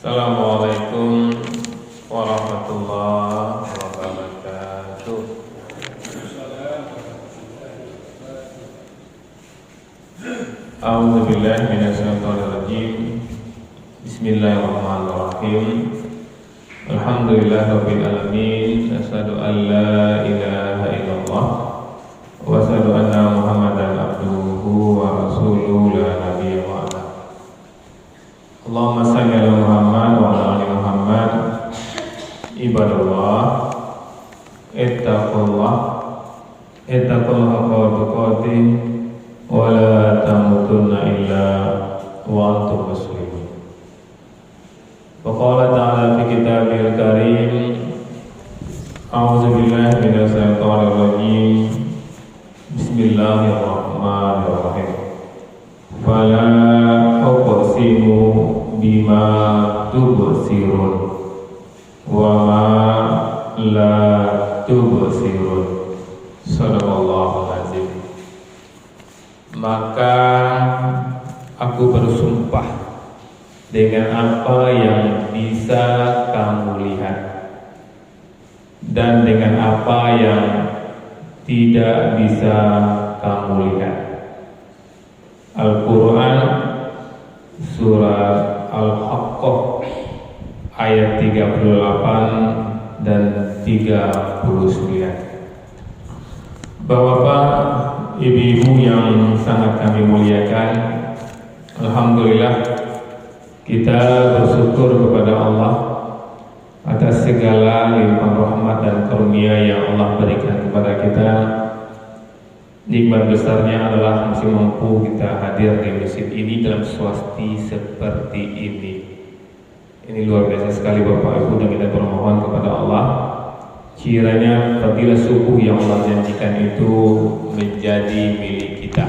Assalamualaikum warahmatullahi wabarakatuh. A'udzubillahi minasyaitonirrajim. Bismillahirrahmanirrahim. Alhamdulillahirabbil alamin. Asyhadu an la ilaha illallah wa asyhadu anna Muhammadan abduhu wa rasuluhu la nabiyya ba'da. Allahumma shalli ala Muhammad wa ala ali Muhammad. Ibadallah, ittaqullah haqqa tuqatih wa la tamutunna illa wa antum muslimun. Wa qala ta'ala fi kitabihil karim, a'udzu billahi minasy syaithanir rajim. Bismillahirrahmanirrahim. Fala uqsimu bima tubsirun wa ma la tubsirun. Shadaqallahul azim. Maka aku bersumpah dengan apa yang bisa kamu lihat dan dengan apa yang tidak bisa kamu lihat. Al-Quran Surah Al-Haqqah ayat 38 dan 39. Bapak, ibu-ibu yang sangat kami muliakan, alhamdulillah kita bersyukur kepada Allah atas segala limpahan rahmat dan karunia yang Allah berikan kepada kita. Nikmat besarnya adalah masih mampu kita hadir di masjid ini dalam suasana seperti ini. Ini luar biasa sekali Bapak Ibu, dan kita bermohon kepada Allah kiranya fadilah subuh yang Allah janjikan itu menjadi milik kita.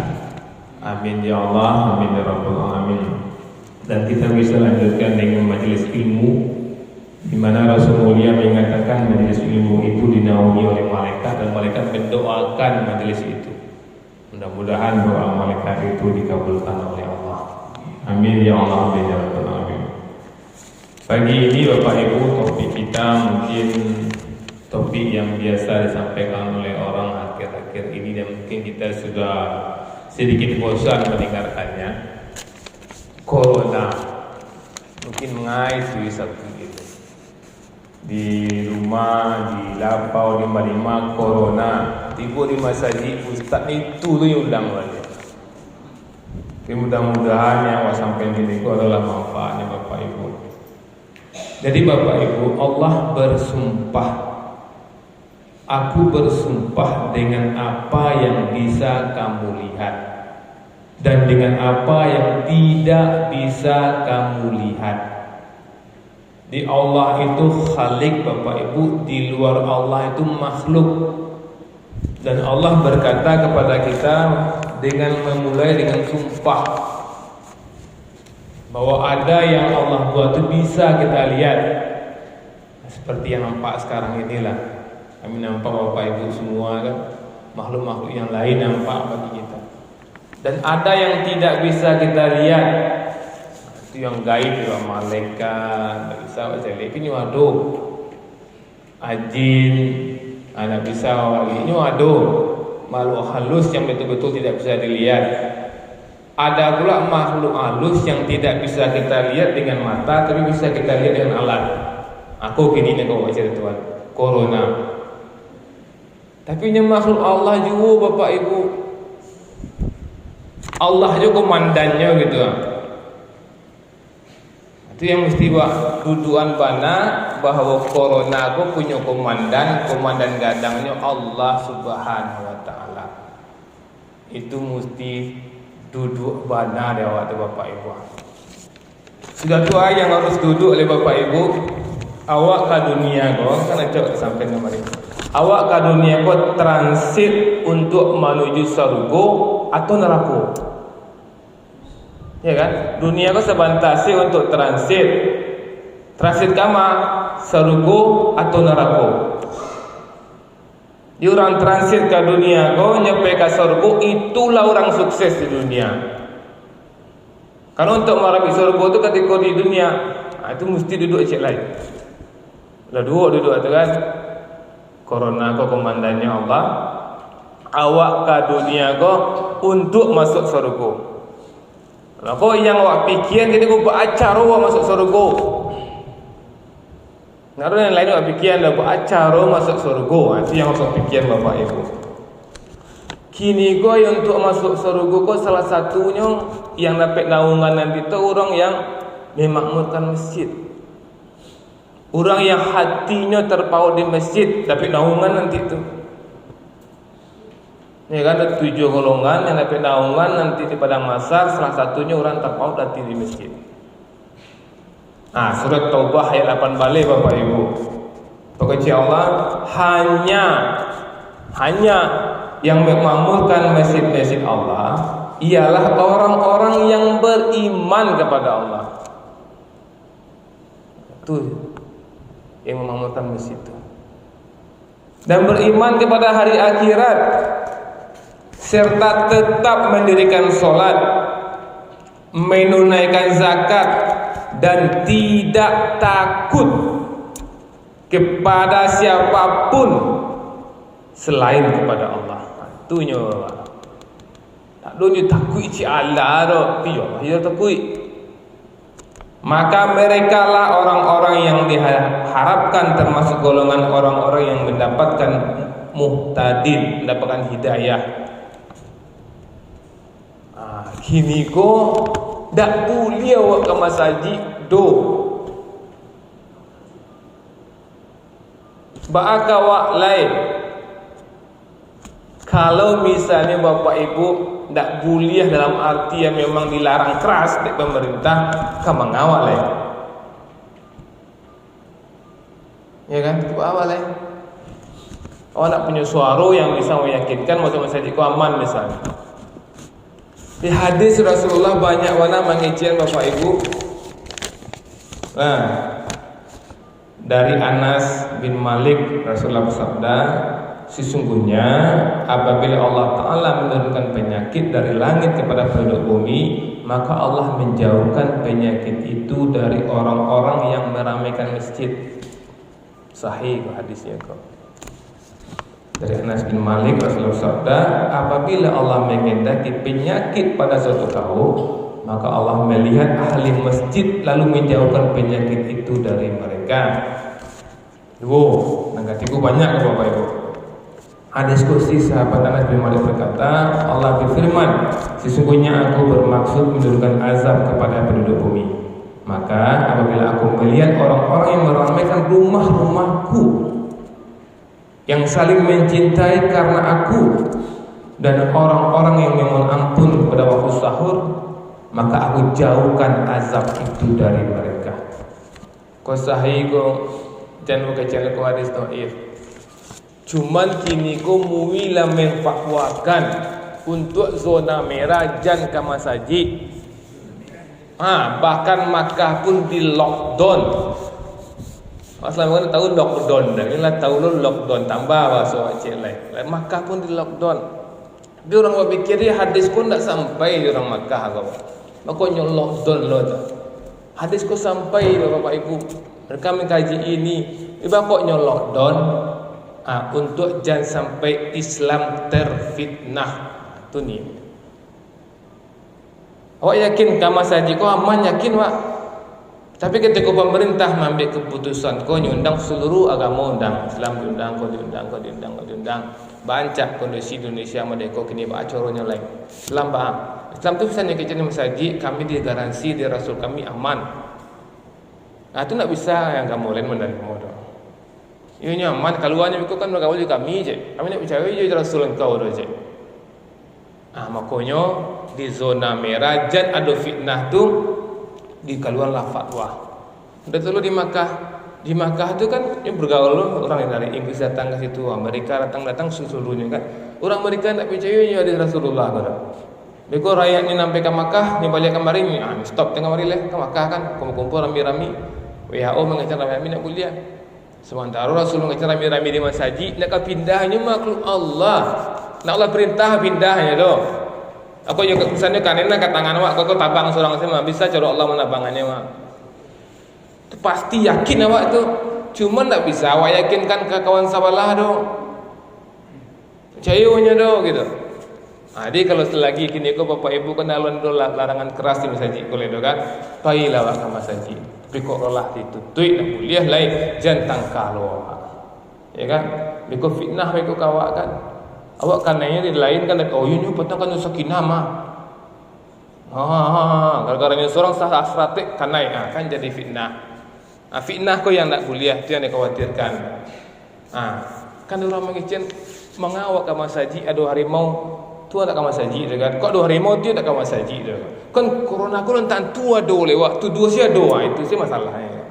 Amin ya Allah, amin ya rabbal alamin. Dan kita bisa lanjutkan dengan majelis ilmu, di mana Rasul mulia mengatakan majelis ilmu itu dinaungi oleh malaikat dan malaikat mendoakan majelis itu. Mudah-mudahan doa malaikat itu dikabulkan oleh Allah. Amin ya Allah, amin ya rabbal alamin. Pagi ini Bapak Ibu, topik kita mungkin topik yang biasa disampaikan oleh orang akhir-akhir ini, dan mungkin kita sudah sedikit bosan mendengarkannya. Corona mungkin mengais di satu gitu. Di rumah, di lapau, di mana corona, tiba di masjid ustaz itu tuh yang undang lagi. Mudah-mudahan yang sampai ini itu adalah manfaatnya Bapak Ibu. Jadi Bapak Ibu, Allah bersumpah, aku bersumpah dengan apa yang bisa kamu lihat dan dengan apa yang tidak bisa kamu lihat. Di Allah itu khalik Bapak Ibu, di luar Allah itu makhluk. Dan Allah berkata kepada kita dengan memulai dengan sumpah bahwa ada yang Allah buat itu bisa kita lihat. Seperti yang nampak sekarang inilah. Kami nampak Bapak Ibu semua kan, makhluk-makhluk yang lain nampak bagi kita. Dan ada yang tidak bisa kita lihat, itu yang gaib, yang malaikat, tak bisa baca ini waduh, ajin, anak bisa wali ini waduh, makhluk halus yang betul-betul tidak bisa dilihat. Ada pula makhluk halus yang tidak bisa kita lihat dengan mata, tapi bisa kita lihat dengan alat. Aku gini nih kau baca Tuhan, corona. Tapi ini makhluk Allah juga Bapak Ibu. Allah juga komandannya gitu. Itu yang mesti duduan bana bahwa corona aku punya komandan gadangnya Allah Subhanahu wa taala. Itu mesti duduk bana dia waktu Bapak Ibu. Sudah tua yang harus duduk oleh Bapak Ibu. Awak ke dunia kau kan cok sampai kemarin. Awak ke dunia kau transit untuk menuju surga atau neraka. Ya kan? Dunia kau sebantasi untuk transit. Transit kama surga atau neraka. Di orang transit ke dunia kau nyampe ke surga, itulah orang sukses di dunia. Karena untuk meraih surga itu ketika di dunia Itu mesti duduk cek lain. Lah duduk tu kan. Corona ko komandannya Allah. Awak ke dunia ko untuk masuk surga. Lah kok yang awak pikiran kita ko beracara masuk surga. Ngaruh yang lain awak pikiran dah beracara masuk surga. Itu yang masuk pikiran Bapak Ibu. Kini ko yang untuk masuk surga ko salah satunya yang dapat naungan nanti tu orang yang memakmurkan masjid. Orang yang hatinya terpaut di masjid dapat naungan nanti tu. Ni kan ada 7 golongan yang dapat naungan nanti di padang mahsyar, salah satunya orang terpaut hati di masjid. Surat Taubah ayat 8 balik Bapak Ibu. Pokoknya Allah hanya yang memakmurkan masjid-masjid Allah ialah orang-orang yang beriman kepada Allah. Itu yang memakmurkan masjid itu. Dan beriman kepada hari akhirat, serta tetap mendirikan solat, menunaikan zakat, dan tidak takut kepada siapapun selain kepada Allah. Itunya. Tak dunia takut ci Allah ro, piyo dia takut. Maka mereka lah orang-orang yang diharapkan termasuk golongan orang-orang yang mendapatkan muhtadin, mendapatkan hidayah. Kini ko dak boleh awak ke masjid do. Baaka awak lain. Kalau misalnya Bapak Ibu tak boleh dalam arti yang memang dilarang keras oleh pemerintah, kan mengawal ya. Ya kan? Itu awal ya. Awak nak punya suara yang bisa meyakinkan masuk masjid itu aman misalnya. Di hadis Rasulullah banyak warna mengizinkan Bapak Ibu. Dari Anas bin Malik Rasulullah bersabda, sesungguhnya apabila Allah Ta'ala menurunkan penyakit dari langit kepada penduduk bumi, maka Allah menjauhkan penyakit itu dari orang-orang yang meramaikan masjid. Sahih hadisnya kok. Dari Anas bin Malik Rasulullah bersabda, apabila Allah mengendaki penyakit pada suatu kaum, maka Allah melihat ahli masjid lalu menjauhkan penyakit itu dari mereka. Nangkatiku banyak Bapak Ibu. Hadis kursi sahabat Anas bin Malik berkata, Allah berfirman, sesungguhnya aku bermaksud menurunkan azab kepada penduduk bumi. Maka apabila aku melihat orang-orang yang meramaikan rumah-rumahku, yang saling mencintai karena aku, dan orang-orang yang memohon ampun pada waktu sahur, maka aku jauhkan azab itu dari mereka. Kau sahih kau jangan berkecil kau hadis dhaif. Cuman kini kau muilah memfatwakan untuk zona merah jan ke masjid. Bahkan Makkah pun di lockdown. Masalah tahu lockdown dah. Inilah tahu lo lockdown tambah bahasa Aceh lain. Makkah pun di lockdown. Dia orang berfikir dia hadis pun tak sampai di orang Makkah kau. Makanya lockdown lo tu. Hadis kau sampai Bapak Ibu. Mereka mengkaji ini. Ibaknya lockdown. Untuk jangan sampai Islam terfitnah. Tu ni. Awak yakin kamar saji kau aman yakin wak? Tapi ketika pemerintah mengambil keputusan kau diundang seluruh agama undang, Islam diundang, kau diundang. Bancak kondisi Indonesia merdeka kini acaranya lain. Islam Islam tu misalnya kerja di masjid, kami digaransi di Rasul kami aman. Itu nak bisa yang kamu lain menerima dah. Ini aman keluarnya itu kan bergaul juga kami je. Kami nak percaya je Rasul engkau dah je. Makanya di zona merah jan ada fitnah tu di keluarlah fatwa. Betul di Makkah. Di Makkah tu kan yang bergaul orang dari Inggris datang ke situ, Amerika datang seluruhnya kan. Orang Amerika tak percaya ada Rasulullah kan. Mereka rakyat ni sampai ke Makkah, ni balik kemarin ni, stop tengah mari lah ke Makkah kan, kumpul rami-rami. WHO mengajar rami-rami nak kuliah. Sementara Rasulullah mengajar rami-rami di masjid, nak pindahnya makhluk Allah. Nak Allah perintah pindahnya doh. Aku juga misalnya kanena kat tangan awak kau tabang seorang sama bisa cara Allah menabangannya mak. Tu pasti yakin awak tu. Cuma tak bisa awak yakinkan ke kawan sabalah tu. Percayanya tu gitu. Jadi kalau selagi kini ko bapak ibu kan alon do larangan keras di masjid ko le do kan. Pailah awak ke masjid. Tapi kok rolah ditutui nak kuliah lain jantan kalau. Ya kan? Biko fitnah biko kawak kan. Awak kananya di lain kan oh ini petang kan sakinah mah. Gara-gara ini seorang sah asratik kanai kan jadi fitnah. Fitnah ko yang nak kuliah itu yang dikhawatirkan. Kan orang mengicen mengawak ke masjid ada harimau tu tak ke masjid kan. Kok ada harimau dia tak ke masjid kan corona ko rentan tua do lewat tu dua sia doa itu sih masalahnya.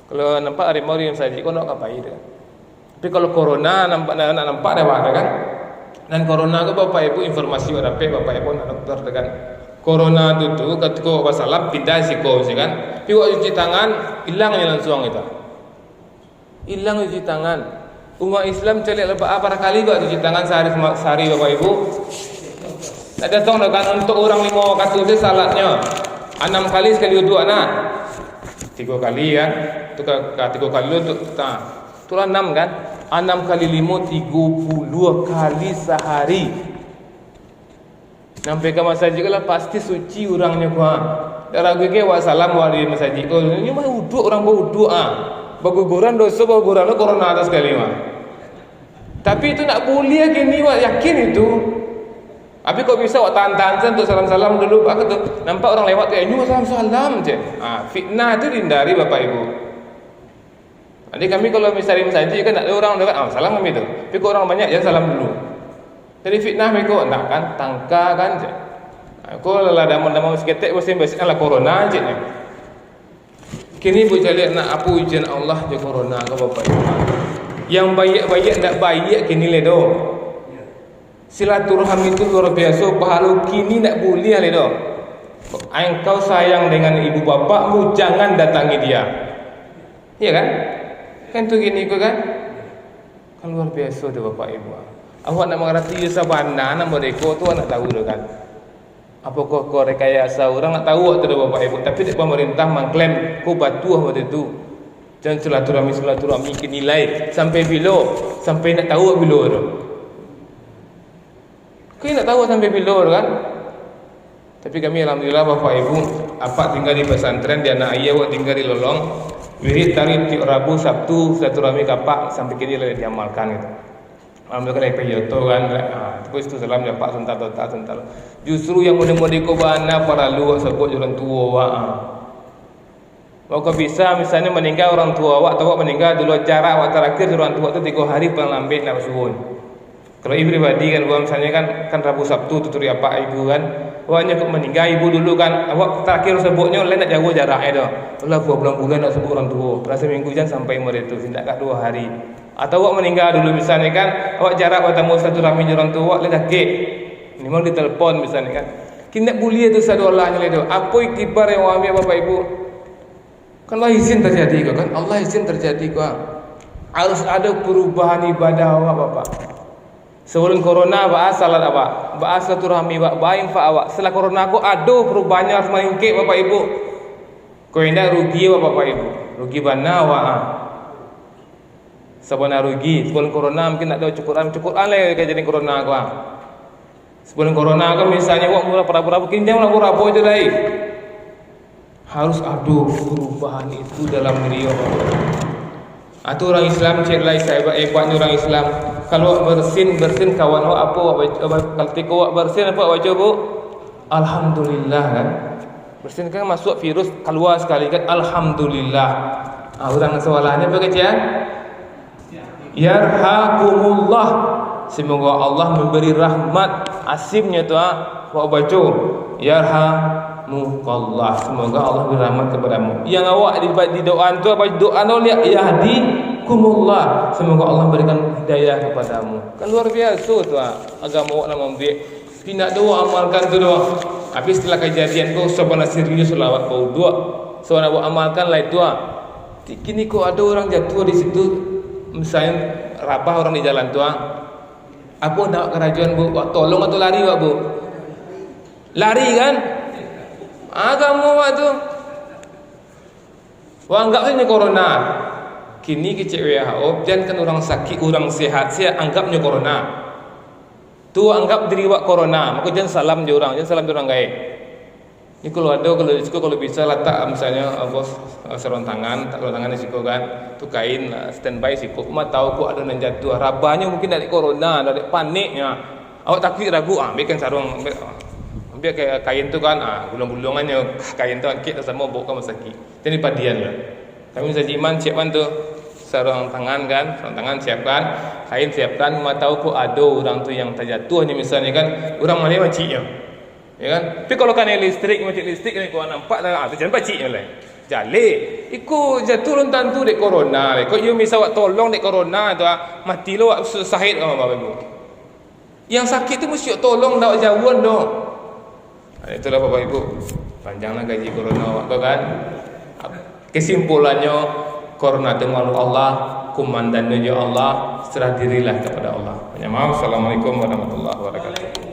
Kalau nampak harimau di masjid ko nak apa itu. Tapi kalau corona nampak lewat kan. Dan corona ko bapak ibu informasi orang pe bapak ibu nak dokter kan. Corona itu ketika wasallam pindah siko kan. Tapi waktu cuci tangan hilangnya langsung itu. Hilang cuci tangan. Umat Islam celik berapa kali buat cuci tangan sehari bapak ibu? Ada tong kan untuk orang 5 waktu itu salatnya 6 kali sekali wudhu anak. 3 kali kan. Itu 3 kali untuk itulah 6 kan. 6 kali 5 32 kali sehari. Sampai ke masjid lah pasti suci orangnya kuah. Darah gue ke wassalam wali masjid. Oh ini mah wudhu orang berwudhu Baguguran dosa baguguran lo corona atas sekali mah. Tapi itu nak boleh gini wak yakin itu. Tapi kok bisa wak tahan-tahan untuk salam-salam dulu. Aku tuh nampak orang lewat kayak ini salam-salam je. Fitnah itu dihindari bapak ibu. Jadi kami kalau misalnya masjid kan ada orang dekat salam kami tu. Tapi kok orang banyak jangan salam dulu. Jadi fitnah mereka nak kan tangka kan je. Aku lah damam-damam seketik bersih-bersih lah corona je ni. Kini bu jalik nak apa ujian Allah je corona ke bapak ibu. Yang baik-baik tak baik kini ledo. Silaturahmi itu luar biasa pahala kini nak boleh ledo. Engkau sayang dengan ibu bapakmu jangan datangi dia. Iya kan? Kan tu gini ko kan? Kan luar biasa tu bapak ibu. Awak nak mengerti sabana nak mereka tu nak tahu dah kan. Apakah kau rekayasa orang nak tahu tu bapak ibu tapi pemerintah mengklaim ko batu apa tu. Dan silaturahmi nilai sampai bila sampai nak tahu bila tu. Kau nak tahu sampai bila kan? Tapi kami alhamdulillah bapak ibu apa tinggal di pesantren dia anak ayah awak tinggal di Lolong. Wirid tarikh Rabu Sabtu silaturahmi kapak sampai kini lah diamalkan itu. Alhamdulillah peyoto kan. Terus itu salam dapat sental. Justru yang mode-mode ko bana para lu sebut orang tua wa. Kau bisa misalnya meninggal orang tua awak atau awak meninggal dulu jarak awak terakhir orang tua tu 3 hari paling lambat nak suwun. Kalau ibu pribadi kan gua misalnya kan Rabu Sabtu tuturi apa ibu kan. Awaknya kok meninggal ibu dulu kan. Awak terakhir sebutnya lain nak jauh jaraknya dah. Allah 2 bulan nak sebut orang tua. Rasa minggu jangan sampai mereka tu tindak 2 hari. Atau awak meninggal dulu misalnya kan awak jarak bertemu silaturahmi orang tua awak ledah kek. Ni mau ditelepon misalnya kan. Kena boleh tu satu Allahnya ledo. Apa iktibar yang awak ambil bapak ibu? Kan Allah izin terjadi kan? Allah izin terjadi kok. Harus ada perubahan ibadah awak bapak. Sebelum corona bahas salat awak, bahas silaturahmi awak, baik fa awak. Setelah corona aku ada perubahannya harus meningkat bapak ibu. Kau hendak rugi bapak ibu. Rugi bana awak. Sebenarnya rugi. Sebelum corona mungkin nak ada cukuran lah kayak jadi corona aku. Sebelum corona kan misalnya awak murah berapa kinjam lah berapa je dah. Harus ada perubahan itu dalam diri awak. Atau orang Islam cek lai saya buatnya orang Islam. Kalau bersin kawan awak apa kalau awak bersin apa awak coba? Alhamdulillah kan. Bersin kan masuk virus keluar sekali kan alhamdulillah. Orang soalannya apa kecil? Yarhakumullah. Semoga Allah memberi rahmat. Asimnya tu awak baca yarhamukallah. Semoga Allah beri rahmat kepadamu. Yang awak di doa tu apa doa tu lihat yahdikumullah. Semoga Allah berikan hidayah kepadamu. Kan luar biasa tu agama awak nak memberi. Tidak doa amalkan tu doa. Tapi setelah kejadian tu sebenarnya serius selawat kau doa. Soalnya awak amalkan lah itu. Kini kau ada orang jatuh di situ. Misalnya rabah orang di jalan tu apa nak kerajaan bu tolong atau lari wak bu? Lari kan? Agama wak tu Wah, anggap saja corona. Kini kecik WHO, jangan kan orang sakit, orang sehat, saya anggapnya corona. Tu anggap diri wak corona, maka jangan salam je orang, jangan salam je orang gaib. Ni kalau ada, kalau bisa letak misalnya sarung tangan, tak sarung tangan di siku kan, tu kain standby siku. Mak tahu kok ada nan jatuh, rabanya mungkin dari corona, dari paniknya. Awak takut ragu, ambilkan sarung, ambil kain tu kan, gulung-gulungannya kain tu kita sama bawa ke sakit. Jadi padian lah. Kami saja iman siapkan tu sarung tangan kan, sarung tangan siapkan, kain siapkan. Mak tahu kok ada orang tu yang terjatuh ni misalnya kan, orang mana maciknya. Ya kan? Tapi kalau kan listrik macam listrik ni kau nampak dah tu jangan paciknya lah. Jale, iku jatuh lontan tu dek corona le. Kau you misal awak tolong dek corona tu mati lo awak sahid sama bapak ibu. Yang sakit tu mesti awak tolong dak jauhan doh. Itulah bapak ibu. Panjanglah gaji corona awak tu kan. Kesimpulannya corona itu makhluk Allah, kumandannya Allah, serah dirilah kepada Allah. Banyak maaf. Assalamualaikum warahmatullahi wabarakatuh.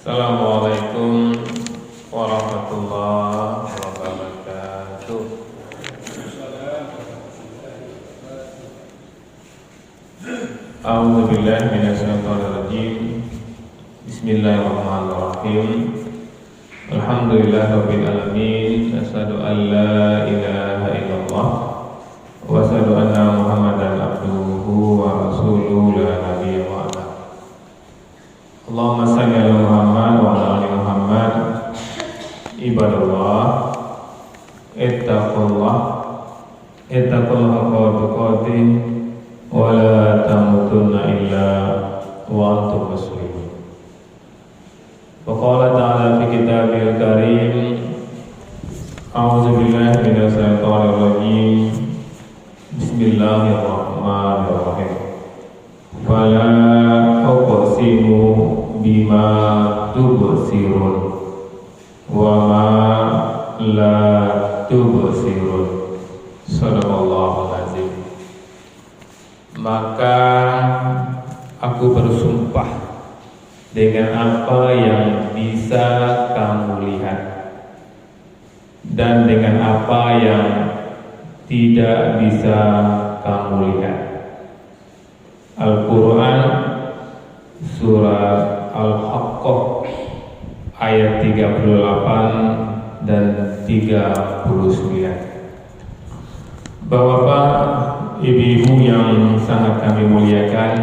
Assalamualaikum warahmatullahi wabarakatuh. A'udzubillahi minasyaitonirrajim. Bismillahirrahmanirrahim. Alhamdulillahirabbil alamin. Asyhadu an la ilaha illallah wa asyhadu anna Muhammadan abduhu wa rasuluhu la nabiyya ba'da. Allahumma shalli ala Muhammad wa ala ali Muhammad. Ibadallah, ittaqullah haqqa tuqatih wa la tamutunna illa wa antum muslimun. Wa qala ta'ala fi kitabil karim, a'udzu billahi minasy syaithanir rajim. Bismillahirrahmanirrahim. Fala uqsimu bima tubsirun wa ma la tubsirun. Sadaqallahul azim. Maka aku bersumpah dengan apa yang bisa kamu lihat dan dengan apa yang tidak bisa kamu lihat. Al-Quran Surah Al-Haqqah ayat 38 dan 39. Bapak, ibu-ibu yang sangat kami muliakan,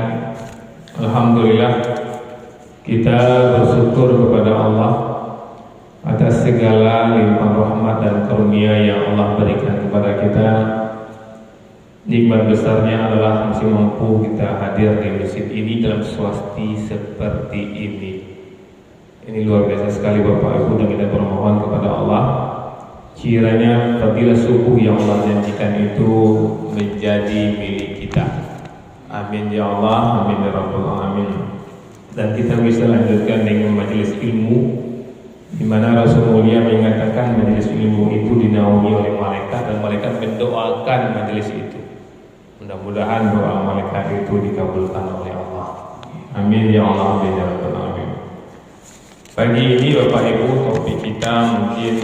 alhamdulillah kita bersyukur kepada Allah atas segala limpahan rahmat dan karunia yang Allah berikan kepada kita. Nikmat besarnya adalah masih mampu kita hadir di masjid ini dalam suasana seperti ini. Ini luar biasa sekali Bapak Ibu, dan kita bermohon kepada Allah kiranya fadilah subuh yang Allah janjikan itu menjadi milik kita. Amin ya Allah, amin ya rabbal alamin. Dan kita bisa lanjutkan dengan majelis ilmu, di mana Rasul mulia mengatakan majelis ilmu itu dinaungi oleh malaikat dan malaikat mendoakan majelis itu. Mudah-mudahan doa malaikat itu dikabulkan oleh Allah. Amin ya Allah, amin ya rabbal alamin. Pagi ini Bapak Ibu, topik kita mungkin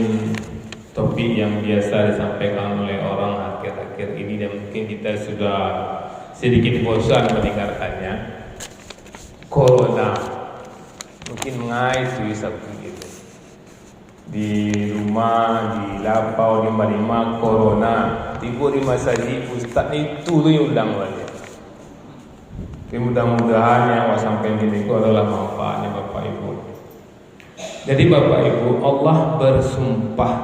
topik yang biasa disampaikan oleh orang akhir-akhir ini, dan mungkin kita sudah sedikit bosan mendengarkannya. Corona mungkin mengais sabtu gitu. Di rumah, di lapau, di mana corona. Tiba di masjid, ustaz ni tu yang ulang balik. Tapi mudah-mudahan yang awak sampaikan ini itu adalah manfaatnya Bapak Ibu. Jadi Bapak Ibu, Allah bersumpah,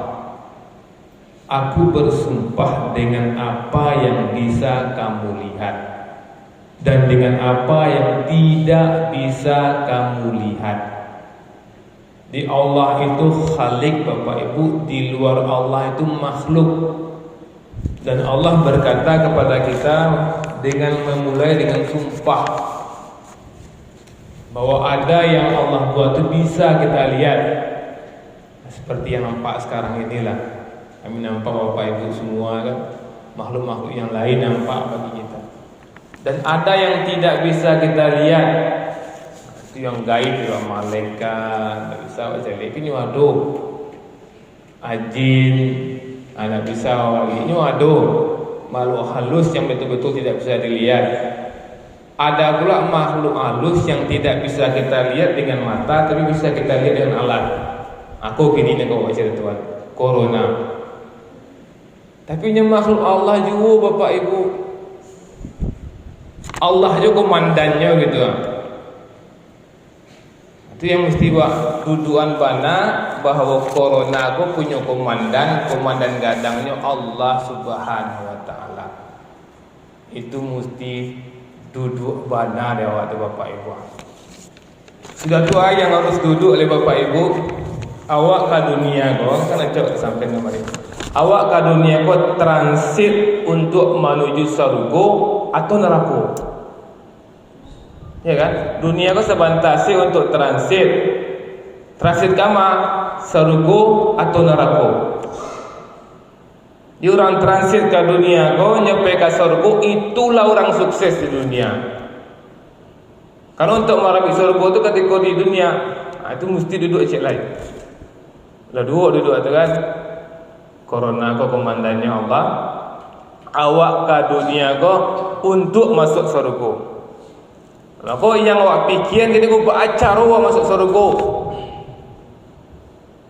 aku bersumpah dengan apa yang bisa kamu lihat dan dengan apa yang tidak bisa kamu lihat. Di Allah itu khalik Bapak Ibu, di luar Allah itu makhluk. Dan Allah berkata kepada kita dengan memulai dengan sumpah bahwa ada yang Allah buat itu bisa kita lihat, seperti yang nampak sekarang inilah. Kami nampak Bapak Ibu semua kan, makhluk-makhluk yang lain nampak bagi kita. Dan ada yang tidak bisa kita lihat, itu yang gaib, juga malaikat, tak bisa baca lihat. Ini waduh, ajin, anak bisa wali. Ini waduh, makhluk halus yang betul-betul tidak bisa dilihat. Ada pula makhluk halus yang tidak bisa kita lihat dengan mata, tapi bisa kita lihat dengan alat. Aku kini nih kau baca Tuhan, corona. Tapi ini makhluk Allah juga Bapak Ibu. Allah juga komandannya gitu. Itu yang mesti buat duduan bana bahwa corona aku punya komandan gadangnya Allah Subhanahu wa taala. Itu mesti duduk bana dia waktu Bapak Ibu. Sudah doa yang harus duduk oleh Bapak Ibu. Awak ke dunia kau kan cok sampai kemarin. Awak ke dunia kau transit untuk menuju surga atau neraka. Ya kan? Dunia kau sebantasi untuk transit. Transit kama surga atau neraka. Di orang transit ke dunia kau nyampe ke surga, itulah orang sukses di dunia. Kalau untuk meraih surga itu ketika di dunia, itu mesti duduk cek lain. Lah duduk itu kan. Corona kau komandannya Allah. Awak ke dunia kau untuk masuk surga. Kalau kau yang awak pikiran kita kau beracara masuk surga.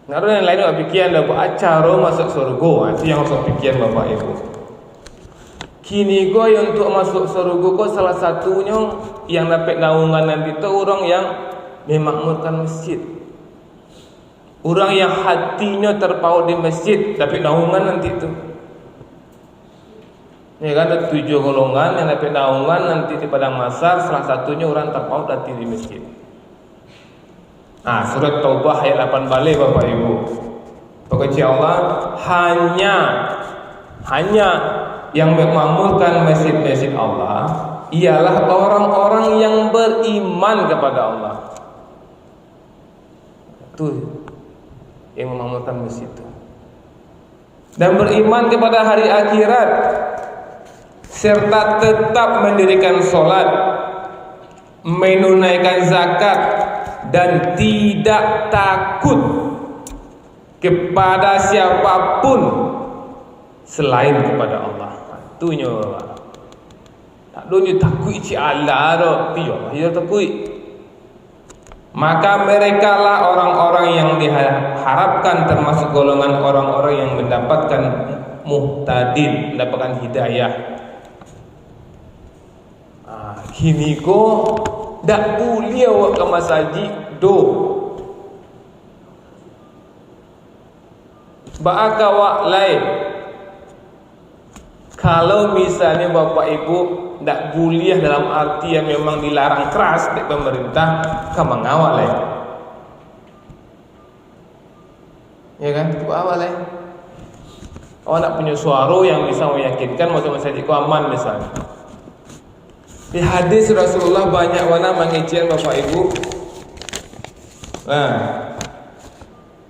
Naruh yang lain awak pikiran dah beracara masuk surga. Itu yang awak pikiran Bapak Ibu. Kini kau yang untuk masuk surga kau salah satunya yang dapat naungan nanti itu orang yang memakmurkan masjid. Orang yang hatinya terpaut di masjid dapat naungan nanti itu. Ya kan, ada 7 golongan yang dapat naungan nanti di padang mahsyar, salah satunya orang terpaut hati di masjid. Nah, surat Taubah ayat 8 balik Bapak Ibu. Pokoknya Allah hanya yang memakmurkan masjid-masjid Allah ialah orang-orang yang beriman kepada Allah. Itu yang memakmurkan masjid itu. Dan beriman kepada hari akhirat, serta tetap mendirikan sholat, menunaikan zakat, dan tidak takut kepada siapapun selain kepada Allah. Itunya. Tak dunia takut ci Allah ro, piyo dia takut. Maka mereka lah orang-orang yang diharapkan termasuk golongan orang-orang yang mendapatkan muhtadin, mendapatkan hidayah. Kini ko dak boleh awak ke masjid do. Baaka awak lain. Kalau misalnya Bapak Ibu tak boleh dalam arti yang memang dilarang keras oleh pemerintah, kan mengawal lain. Ya kan? Itu awal lain. Awak nak punya suara yang bisa meyakinkan masuk masjid ku aman misalnya. Di hadis Rasulullah banyak warna mengecian Bapak Ibu. Nah,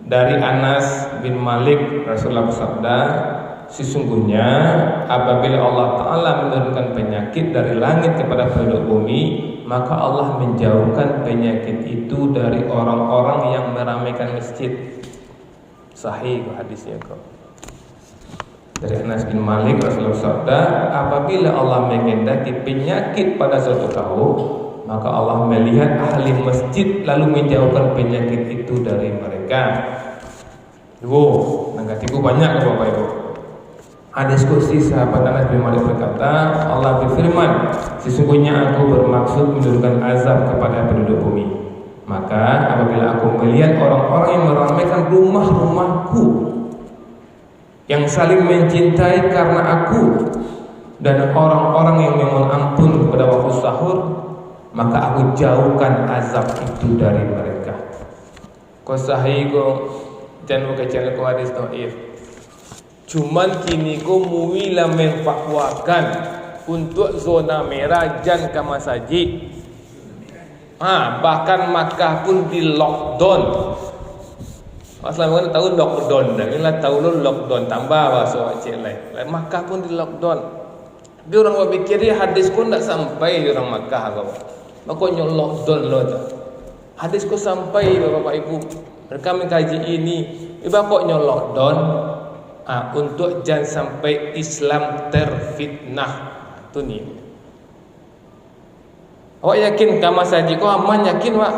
dari Anas bin Malik Rasulullah bersabda, sesungguhnya apabila Allah Ta'ala menurunkan penyakit dari langit kepada penduduk bumi, maka Allah menjauhkan penyakit itu dari orang-orang yang meramaikan masjid. Sahih hadisnya kok. Dari Anas bin Malik Rasulullah bersabda, apabila Allah mengendaki penyakit pada suatu kaum, maka Allah melihat ahli masjid lalu menjauhkan penyakit itu dari mereka. Negatiku banyak Bapak Ibu. Hadis kursi sahabat Anas bin Malik berkata, Allah berfirman, sesungguhnya aku bermaksud menurunkan azab kepada penduduk bumi. Maka apabila aku melihat orang-orang yang meramaikan rumah-rumahku, yang saling mencintai karena aku, dan orang-orang yang memohon ampun pada waktu sahur, maka aku jauhkan azab itu dari mereka. Kau sahih kau jangan kecil kau hadis dhaif. Cuman kini ko muila memfatwakan untuk zona merah jan ke masjid. Bahkan Makkah pun di lockdown. Masalah tahu lockdown dah. Inilah tahu lo lockdown tambah bahasa Aceh lain. Makkah pun di lockdown. Dia orang berfikir dia hadis pun tak sampai orang Makkah kau. Makanya lockdown lo tu. Hadis ko sampai Bapak Ibu. Mereka mengkaji ini. Ibaknya lockdown untuk jangan sampai Islam terfitnah. Tu ni. Awak yakin kama saji kau aman yakin wak?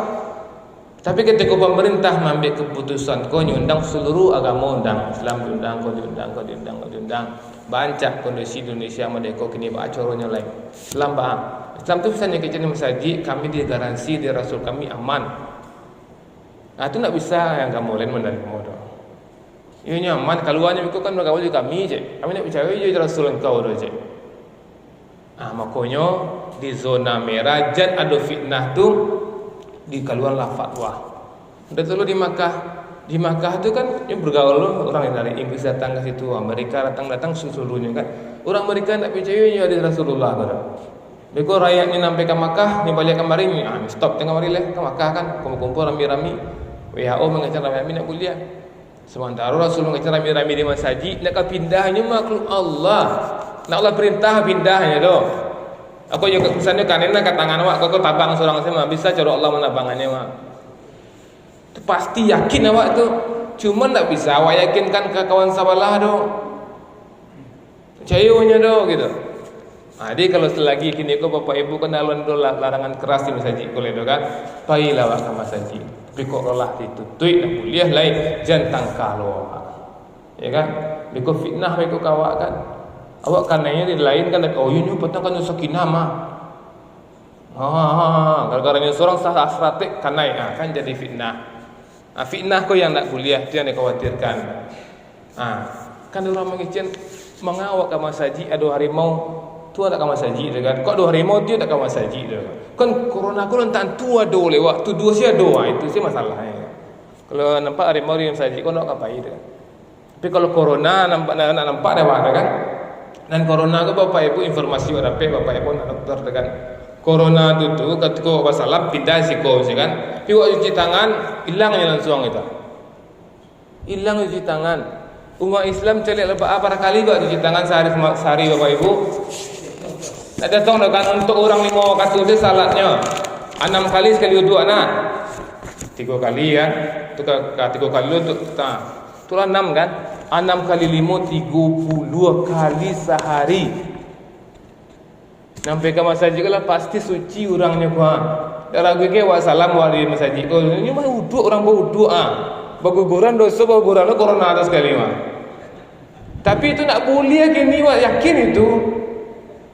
Tapi ketika pemerintah mengambil keputusan kau diundang seluruh agama undang, Islam diundang, kau diundang. Bancak kondisi Indonesia merdeka kini acaranya lain. Islam Islam tu misalnya kerja di masjid, kami digaransi di Rasul kami aman. Tu nak bisa yang kamu lain menerima dah. Ini aman keluarnya ikut kan mereka wajib kami je. Kami nak percaya je Rasul engkau dah je. Makanya di zona merah jan ada fitnah tu di keluarlah fatwa. Dah dulu di Makkah tu kan yang bergaul orang yang dari Inggris datang ke situ, Amerika datang seluruhnya kan. Orang Amerika tak percaya ada Rasulullah kan. Beko rakyat ni sampai ke Makkah, ni balik kemari ni, stop tengah mari ke Makkah kan, kumpul rami-rami. WHO mengajar rami-rami nak kuliah. Sementara Rasul mengajar rami-rami di masjid, nak pindahnya makhluk Allah. Nak Allah perintah pindahnya doh. Aku juga misalnya kanena kat tangan awak kau tabang seorang sama bisa cara Allah menabangannya mak. Tu pasti yakin awak tu. Cuma tak bisa awak yakinkan ke kawan sabalah doh. Percayanya doh gitu. Jadi kalau selagi kini kau Bapak Ibu kan alun doh larangan keras di masjid boleh doh kan. Pailah awak ke masjid. Tapi kok Allah ditutui nak kuliah lain jantan kalau. Ya kan? Biko fitnah biko kawak kan. Awak kananya di lain kan ini petang kan sakinah mah. Gara-gara ini seorang salah stratek kanai kan jadi fitnah. Fitnah kau yang nak kuliah tu yang dikhawatirkan. Kan orang mengicen mengawak ke masjid ada harimau tu tak ke masjid kan. Kok ada harimau tu tak ke masjid kan corona kau lantan tu ada lewat tu dua sia doa itu sih masalahnya. Kalau nampak harimau di masjid kau nak ngapain kan. Tapi kalau corona nampak dah ada kan. Dan corona ke Bapak Ibu informasi orang Bapak Ibu nak dokter dengan corona tu ketika wasallam pindah siko kan. Pi waktu cuci tangan hilangnya langsung itu. Hilang cuci tangan. Umat Islam celik lebih berapa kali buat cuci tangan sehari Bapak Ibu? Nak datang dengan untuk orang 5 waktu tu salatnya 6 kali sekali wuduk anak. 3 kali kan. Tu 3 kali tu itulah 6 kan. 6 kali 5 32 kali sehari. Sampai ke masjid lah pasti suci orangnya kuah. Darah gue ke wassalam wali masjid. Ini mah wuduk orang berwuduk Berguguran dosa berguguran lo corona atas sekali mah. Tapi itu nak boleh gini wak yakin itu.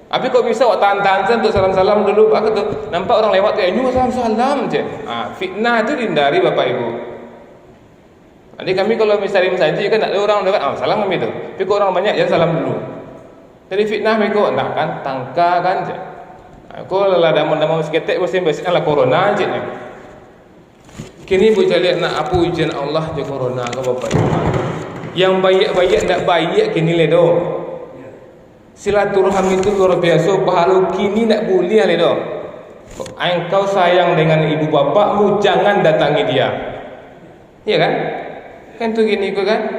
Tapi kok bisa wak tahan-tahan untuk salam-salam dulu pak tu. Nampak orang lewat kayak ini salam-salam je. Fitnah itu dihindari Bapak Ibu. Jadi kami kalau misalnya masjid kan ada orang dekat salam kami tu. Tapi kok orang banyak jangan salam dulu. Jadi fitnah mereka nak kan tangka kan je. Aku lah damam-damam seketek bersih-bersih lah corona je ni. Kini bu cari nak apa ujian Allah je corona ke Bapak Ibu. Yang baik-baik tak baik kini ledo. Silaturahmi itu luar biasa. Pahala kini nak boleh ledo. Engkau sayang dengan ibu bapakmu jangan datangi dia. Iya kan? Kan tu gini kau kan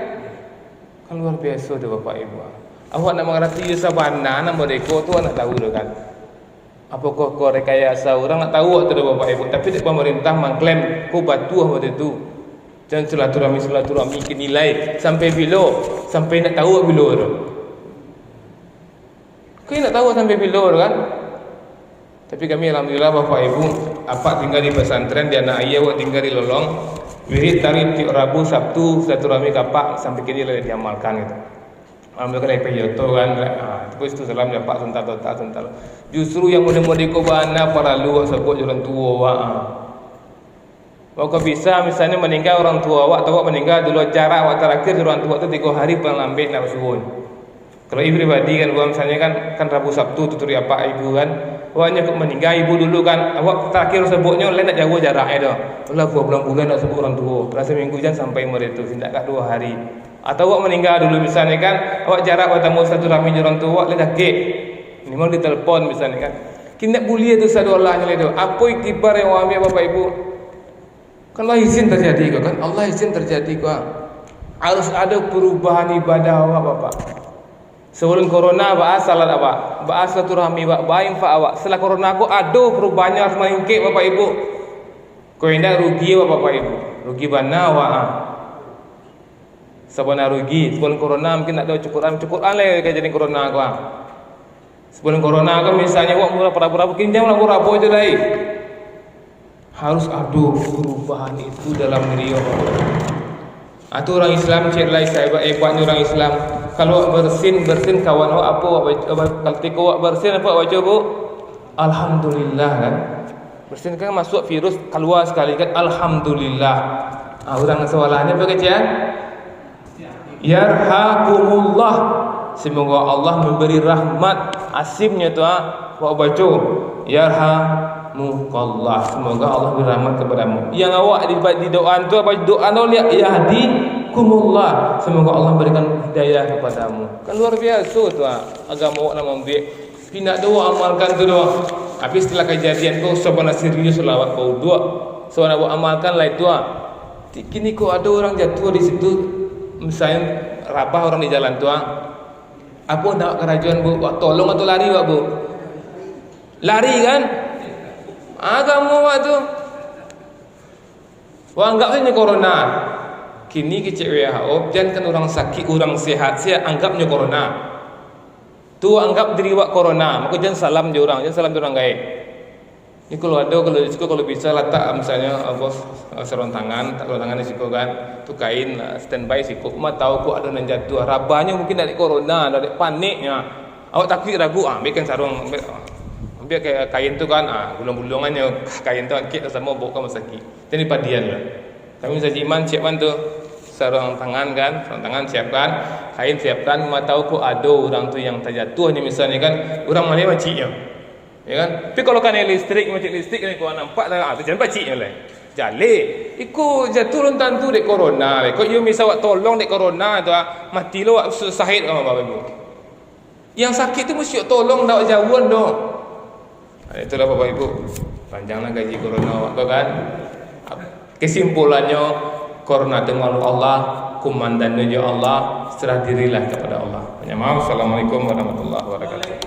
luar biasa tu Bapak Ibu. Awak nak mengerti sabana nama deko tu nak tahu tu kan. Apakah kau rekayasa orang nak tahu tu Bapak Ibu. Tapi pemerintah mengklaim kau batu apa tu. Jangan silaturahmi kenilai sampai bila sampai nak tahu bila tu. Kau nak tahu sampai bila tu kan. Tapi kami alhamdulillah Bapak Ibu apa tinggal di pesantren di anak ayah awak tinggal di Lolong. Wirid tarikh tiap Rabu Sabtu silaturahmi kapak sampai kini lah diamalkan itu. Alhamdulillah lepas yoto kan. Terus itu salam dapat sental. Justru yang muda-muda kau bana para lu sebut orang tua awak. Kau bisa misalnya meninggal orang tua awak atau awak meninggal dulu jarak awak terakhir orang tua tu 3 hari paling lambat nak suhun. Kalau ibu pribadi kan misalnya kan Rabu Sabtu tuturi apa ibu kan Awaknya kok meninggal ibu dulu kan. Awak terakhir sebutnya lain nak jauh jaraknya dah. Alah gua bulan-bulan nak sebut orang tua. Rasa minggu jan sampai umur itu tidak kat 2 hari. Atau awak meninggal dulu misalnya kan, awak jarak bertemu satu rahmi orang tua, awak sakit. Ni mau ditelepon misalnya kan. Kena bulia tu satu Allahnya itu. Apa iktibar yang awak ambil Bapak Ibu? Kan Allah izin terjadi kok kan? Allah izin terjadi kok. Harus ada perubahan ibadah awak Bapak. Sebelum corona bahas salat awak, bahas silaturahmi awak, baik fa awak. Setelah corona aku ada perubahannya harus meningkat Bapak Ibu. Kau hendak rugi awak Bapak Ibu. Rugi mana awak? Sebenarnya rugi. Sebelum corona mungkin tak ada cukuran lah jadi corona aku. Sebelum corona aku misalnya awak murah berapa mungkin jangan murah apa aja dah. Harus ada perubahan itu dalam diri awak. Atau orang Islam cerlah saya hebatnya orang Islam. Kalau bersin kawan awak apa ketika awak bersin apa awak coba? Alhamdulillah kan. Bersin kan masuk virus keluar sekali kan alhamdulillah. Orang soalannya bagaimana? Yarhakumullah. Semoga Allah memberi rahmat. Asimnya tu awak baca yarhamukallah. Semoga Allah beri rahmat kepadamu. Yang awak di doa tu apa doa tu lihat yahdikumullah. Semoga Allah berikan hidayah kepadamu. Kan luar biasa tu agama awak nak ambil. Tidak doa amalkan tu doa. Habis setelah kejadian tu sebenarnya serius selawat bau doa. Sebenarnya awak amalkan lah itu. Kini kok ada orang jatuh di situ. Misalnya rabah orang di jalan tu apa nak kerajaan bu? Tolong atau lari wak bu? Lari kan? Agama wak tu. Wah anggap saja corona. Kini kecik WHO jangan orang sakit, orang sehat, saya anggapnya corona. Tu anggap diri wak corona, maka jangan salam je orang, jangan salam je orang gaib. Ni kalau ada, kalau di situ kalau bisa letak misalnya bos sarung tangan, tak sarung tangan di situ kan, tu kain standby siku. Mak tahu kok ada nan jatuh. Rabahnya mungkin dari corona, dari paniknya. Awak takut ragu ambilkan sarung, ambil kain tu kan, gulung-gulungannya kain tu kit sama bawa ke sakit. Jadi padian lah. Kami saja iman siapkan tu sarung tangan kan, sarung tangan siapkan, kain siapkan. Mak tahu kok ada orang tu yang terjatuh ni misalnya kan, orang mana maciknya. Ya kan? Tapi kalau kan listrik macam listrik ni kau nampak dah tu jangan paciknya lah. Jale, iku jatuh lontan tu dek corona le. Kau you misal awak tolong dek corona tu mati lo awak sahid sama Bapak Ibu. Yang sakit tu mesti tolong dak jauhan doh. Itulah Bapak Ibu. Panjanglah gaji corona awak tu kan. Kesimpulannya corona itu makhluk Allah, komandannya Allah, serah dirilah kepada Allah. Maaf. Assalamualaikum warahmatullahi wabarakatuh.